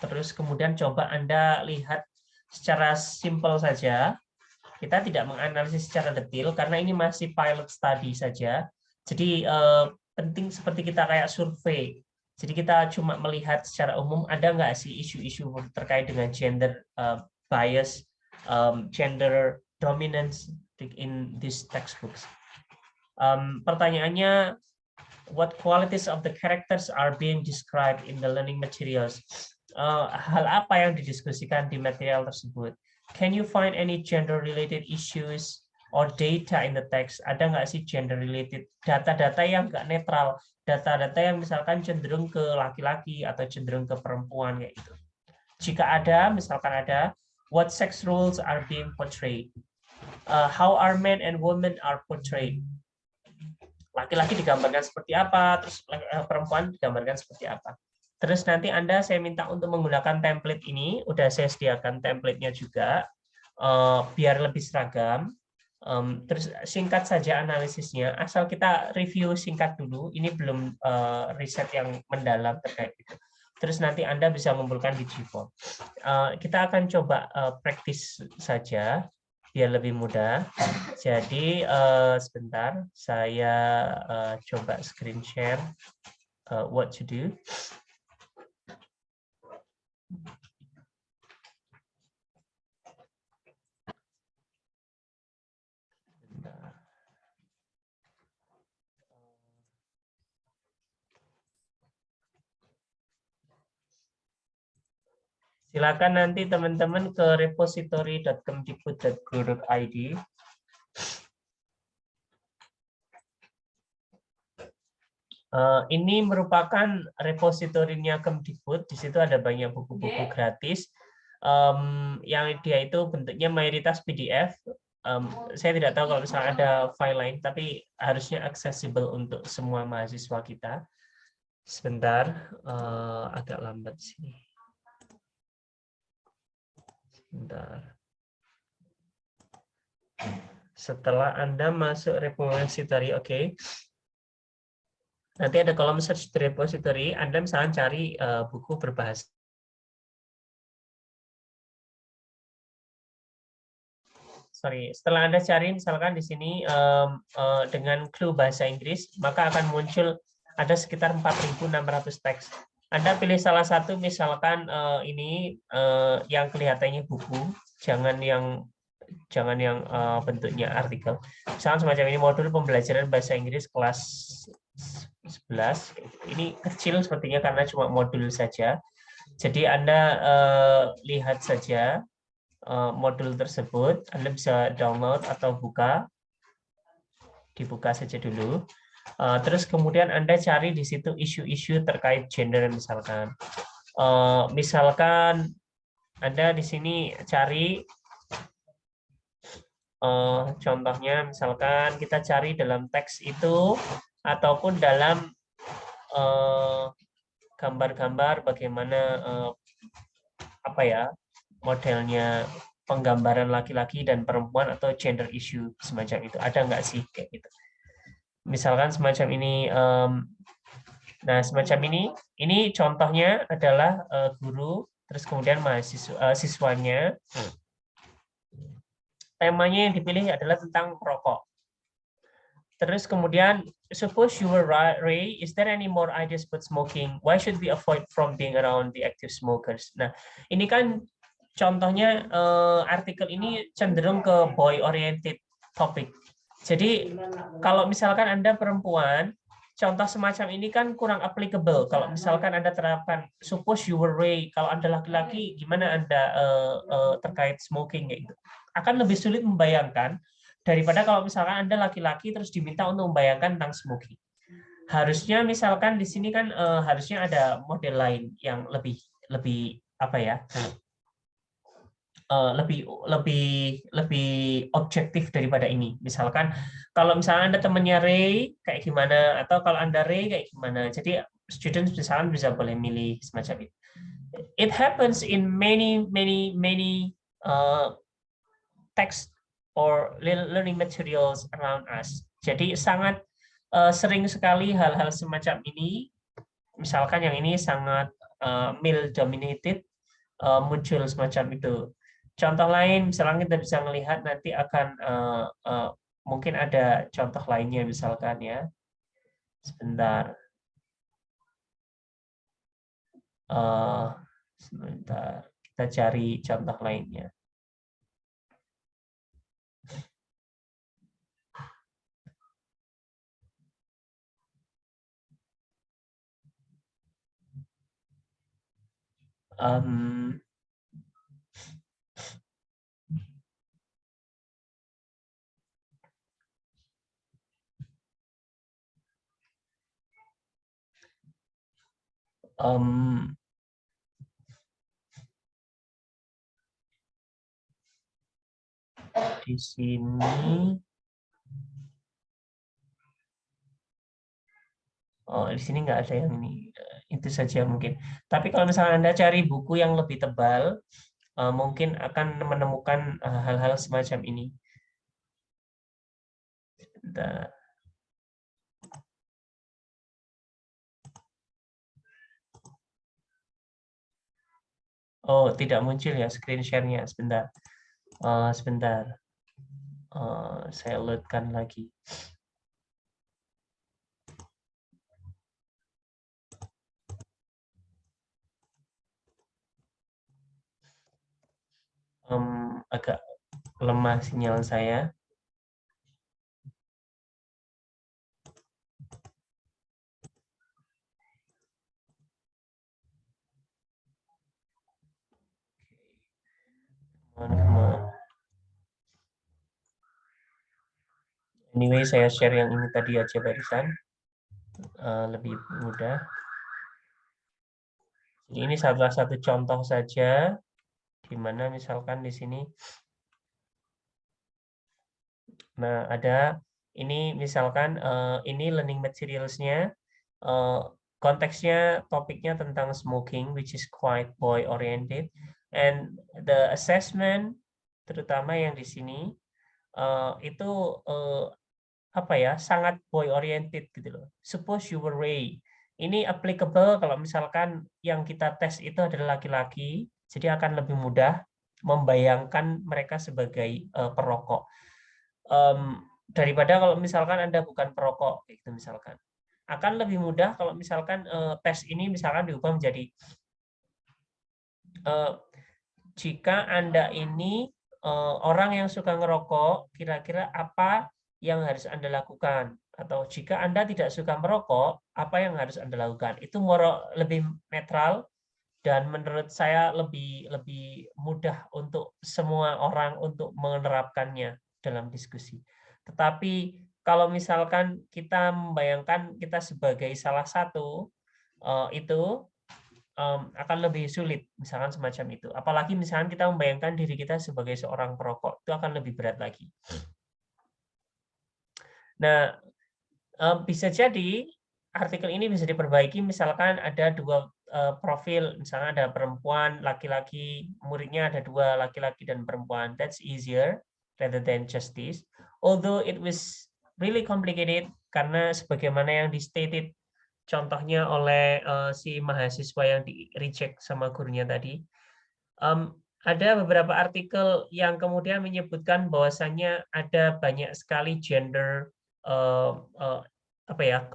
terus kemudian coba Anda lihat secara simpel saja. Kita tidak menganalisis secara detail karena ini masih pilot study saja. Jadi penting seperti kita kayak survei. Jadi kita cuma melihat secara umum ada nggak sih isu-isu terkait dengan gender bias, gender dominance in these textbooks. Pertanyaannya, what qualities of the characters are being described in the learning materials? Hal apa yang didiskusikan di material tersebut? Can you find any gender-related issues or data in the text? Ada nggak sih gender-related data-data yang nggak netral, data-data yang misalkan cenderung ke laki-laki atau cenderung ke perempuan kayak gitu? Jika ada, misalkan ada, what sex roles are being portrayed? How are men and women are portrayed? Laki-laki digambarkan seperti apa, terus perempuan digambarkan seperti apa. Terus nanti saya minta untuk menggunakan template ini, udah saya sediakan template-nya juga, biar lebih seragam. Terus singkat saja analisisnya, asal kita review singkat dulu, ini belum riset yang mendalam terkait itu. Terus nanti Anda bisa mengumpulkan di G-form. Kita akan coba praktis saja, biar lebih mudah. Jadi sebentar, saya coba screen share what to do. Silakan nanti teman-teman ke repository.kemdikbud.go.id. Ini merupakan repositorinya Kemdikbud. Di situ ada banyak buku-buku gratis. Yang dia itu bentuknya mayoritas PDF. Saya tidak tahu kalau misalnya ada file lain, tapi harusnya accessible untuk semua mahasiswa kita. Sebentar, agak lambat sini. Sebentar. Setelah Anda masuk repository, oke. Nanti ada kolom search di repository, Anda misalnya cari buku berbahasa. Setelah Anda cari misalkan di sini dengan clue bahasa Inggris, maka akan muncul ada sekitar 4.600 teks. Anda pilih salah satu, misalkan ini yang kelihatannya buku, jangan yang bentuknya artikel. Misalkan semacam ini, modul pembelajaran bahasa Inggris kelas 11. Ini kecil sepertinya karena cuma modul saja. Jadi Anda lihat saja modul tersebut. Anda bisa download atau dibuka saja dulu. Terus kemudian Anda cari di situ isu-isu terkait gender misalkan. Misalkan Anda di sini cari contohnya, misalkan kita cari dalam teks itu ataupun dalam gambar-gambar bagaimana modelnya penggambaran laki-laki dan perempuan atau gender issue semacam itu. Ada nggak sih kayak gitu? Misalkan semacam ini, nah semacam ini contohnya adalah guru, terus kemudian siswanya. Temanya yang dipilih adalah tentang rokok. Terus kemudian, suppose you were Ray, is there any more ideas about smoking? Why should we avoid from being around the active smokers? Nah, ini kan contohnya artikel ini cenderung ke boy-oriented topic. Jadi kalau misalkan Anda perempuan, contoh semacam ini kan kurang applicable. Kalau misalkan Anda terapkan, suppose you were Ray, kalau Anda laki-laki, gimana Anda terkait smoking gitu? Akan lebih sulit membayangkan daripada kalau misalkan Anda laki-laki terus diminta untuk membayangkan tentang smoking. harusnya misalkan di sini kan harusnya ada model lain yang lebih apa ya? Lebih objektif daripada ini. Misalkan kalau misalnya Anda temannya Ray kayak gimana, atau kalau Anda Ray kayak gimana. Jadi students misalkan bisa boleh milih semacam itu. It happens in many text or learning materials around us. Jadi sangat sering sekali hal-hal semacam ini. Misalkan yang ini sangat male dominated, muncul semacam itu. Contoh lain, misalnya kita bisa melihat nanti akan mungkin ada contoh lainnya misalkan ya. Sebentar. Sebentar, kita cari contoh lainnya. Di sini, di sini nggak ada yang ini, itu saja mungkin. Tapi kalau misalnya Anda cari buku yang lebih tebal, mungkin akan menemukan hal-hal semacam ini. Sebentar. Oh, tidak muncul ya screen share-nya. Sebentar. Sebentar. Saya loadkan lagi. Agak lemah sinyal saya. Anyway, saya share yang ini tadi aja barusan, lebih mudah. Jadi ini salah satu contoh saja, di mana misalkan di sini, nah ada ini misalkan ini learning materials-nya, konteksnya topiknya tentang smoking, which is quite boy oriented, and the assessment terutama yang di sini itu apa ya, sangat boy oriented gitu loh. Suppose you were Ray. Ini applicable kalau misalkan yang kita tes itu adalah laki-laki, jadi akan lebih mudah membayangkan mereka sebagai perokok. Daripada kalau misalkan Anda bukan perokok, gitu misalkan. Akan lebih mudah kalau misalkan tes ini misalkan diubah menjadi jika Anda ini orang yang suka ngerokok, kira-kira apa yang harus Anda lakukan? Atau jika Anda tidak suka merokok, apa yang harus Anda lakukan? Itu lebih netral dan menurut saya lebih mudah untuk semua orang untuk menerapkannya dalam diskusi. Tetapi kalau misalkan kita membayangkan kita sebagai salah satu, itu akan lebih sulit, misalkan semacam itu. Apalagi misalkan kita membayangkan diri kita sebagai seorang perokok, itu akan lebih berat lagi. Nah, bisa jadi artikel ini bisa diperbaiki, misalkan ada dua profil, misalnya ada perempuan, laki-laki, muridnya ada dua, laki-laki dan perempuan. That's easier rather than just this. Although it was really complicated, karena sebagaimana yang di-stated contohnya oleh si mahasiswa yang di-reject sama gurunya tadi, ada beberapa artikel yang kemudian menyebutkan bahwasannya ada banyak sekali gender, apa ya,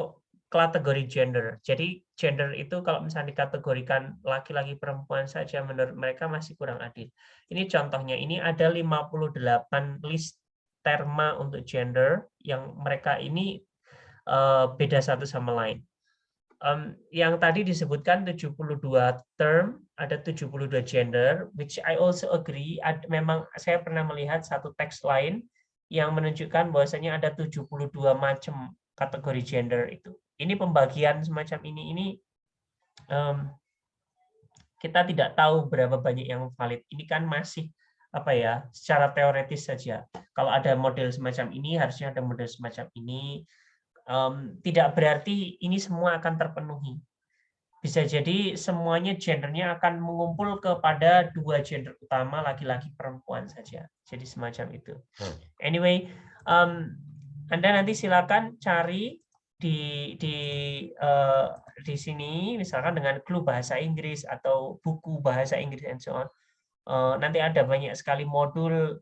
kategori gender. Jadi gender itu kalau misalnya dikategorikan laki-laki perempuan saja, menurut mereka masih kurang adil. Ini contohnya, ini ada 58 list terma untuk gender yang mereka ini beda satu sama lain. Yang tadi disebutkan 72 term, ada 72 gender, which I also agree. Memang saya pernah melihat satu teks lain yang menunjukkan bahwasanya ada 72 macam kategori gender itu. Ini pembagian semacam ini kita tidak tahu berapa banyak yang valid. Ini kan masih apa ya, secara teoretis saja. Kalau ada model semacam ini, harusnya ada model semacam ini. Tidak berarti ini semua akan terpenuhi. Bisa jadi semuanya gendernya akan mengumpul kepada 2 gender utama, laki-laki perempuan saja. Jadi semacam itu. Anyway, Anda nanti silakan cari di sini, misalkan dengan clue bahasa Inggris atau buku bahasa Inggris and so on. Nanti ada banyak sekali modul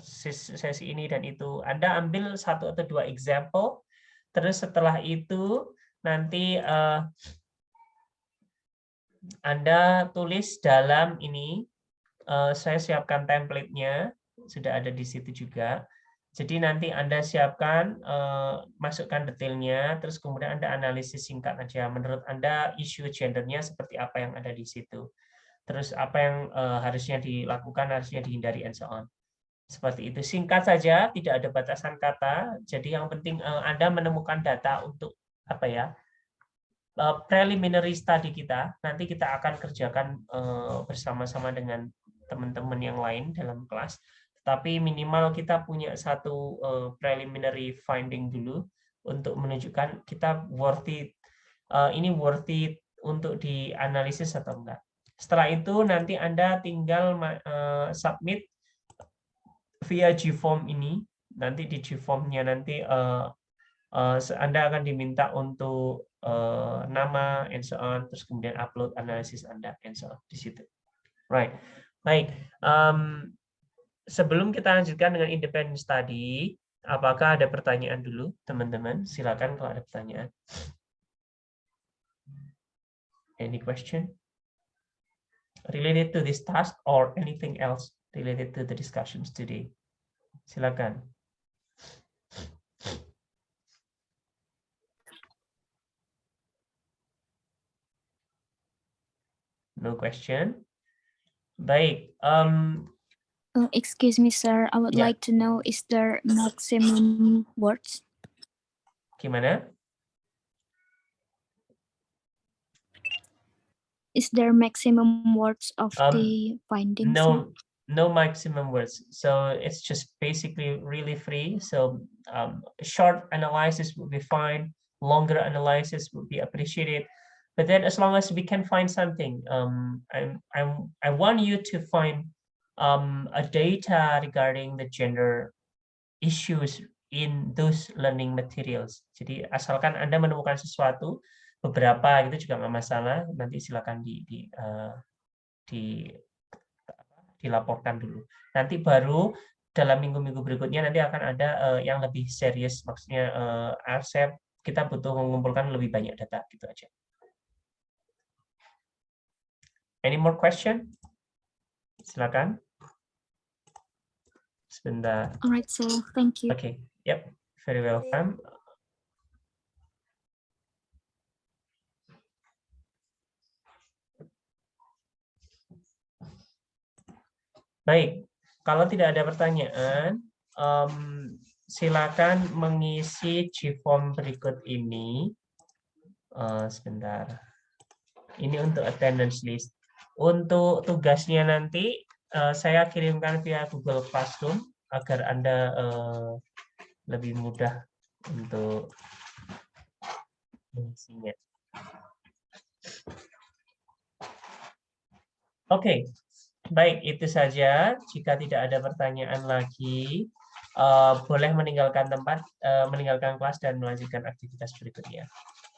sesi ini dan itu. Anda ambil 1 atau 2 example, terus setelah itu nanti Anda tulis dalam ini. Saya siapkan template-nya, sudah ada di situ juga. Jadi nanti Anda siapkan, masukkan detailnya, terus kemudian Anda analisis singkat aja. Menurut Anda isu gendernya seperti apa yang ada di situ. Terus apa yang harusnya dilakukan, harusnya dihindari, and so on. Seperti itu. Singkat saja, tidak ada batasan kata. Jadi yang penting Anda menemukan data untuk apa ya, preliminary study kita. Nanti kita akan kerjakan bersama-sama dengan teman-teman yang lain dalam kelas. Tapi minimal kita punya satu preliminary finding dulu untuk menunjukkan kita worth it, ini worth it untuk dianalisis atau enggak. Setelah itu nanti Anda tinggal submit via GForm ini. Nanti di GForm-nya nanti Anda akan diminta untuk nama and so on, terus kemudian upload analisis Anda and so on di situ. Right. Baik. Sebelum kita lanjutkan dengan independent study, apakah ada pertanyaan dulu, teman-teman? Silakan kalau ada pertanyaan. Any question related to this task or anything else related to the discussions today? Silakan. No question. Baik. Excuse me, sir. I would Yeah. like to know, is there maximum words? Gimana? Is there maximum words of the findings? No maximum words. So it's just basically really free. So short analysis would be fine. Longer analysis would be appreciated. But then as long as we can find something, I want you to find a data regarding the gender issues in those learning materials. Jadi asalkan Anda menemukan sesuatu, beberapa gitu juga nggak masalah. Nanti silakan dilaporkan dulu. Nanti baru dalam minggu-minggu berikutnya nanti akan ada yang lebih serius, maksudnya Arsep kita butuh mengumpulkan lebih banyak data gitu aja. Any more question? Silakan. Sebentar. Alright, sir. Thank you. Okay. Yep. Very welcome. Baik. Kalau tidak ada pertanyaan, silakan mengisi GForm berikut ini. Sebentar. Ini untuk attendance list. Untuk tugasnya nanti saya kirimkan via Google Classroom agar Anda lebih mudah untuk mengisinya. Oke, baik itu saja. Jika tidak ada pertanyaan lagi, boleh meninggalkan tempat, meninggalkan kelas dan melanjutkan aktivitas berikutnya.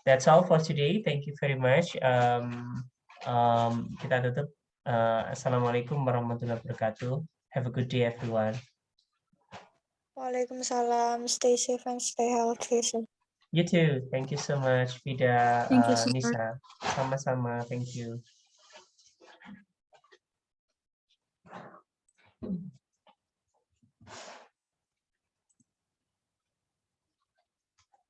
That's all for today. Thank you very much. Kita tutup. Assalamualaikum warahmatullahi wabarakatuh. Have a good day, everyone. Waalaikumsalam. Stay safe and stay healthy. You too. Thank you so much, Vida, Thank you, sir. Nisa. Sama-sama. Thank you.